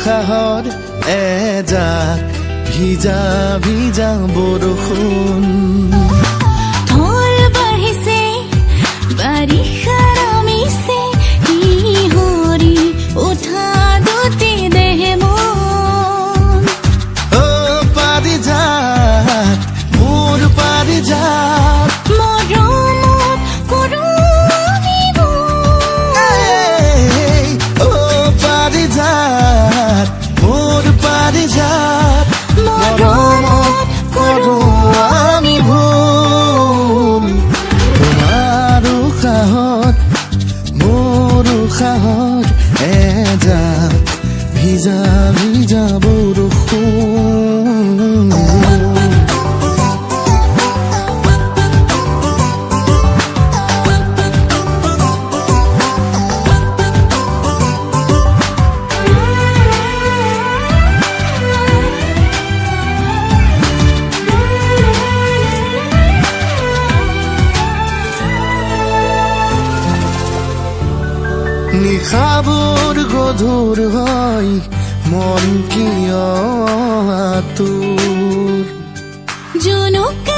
উশাহত এজাক ভিজা ভিজা বৰষুণ ঢল বাঢ়িছে বাৰিষাৰ আমিছে শিহৰি উঠা দুটি দেহ মন অ পাৰিজাত মোৰ পাৰিজাত মৰমত কৰোঁনিব অ পাৰিজাত মোৰ পাৰিজাত মৰমত কৰোঁ আমি ভুল তোমাৰ উশাহত মোৰ উশাহত এজাক ভিজা ভিজা বৰষুণ নিশাবোৰ গধুৰ হয় মন কিয় আতুৰ জুনুকা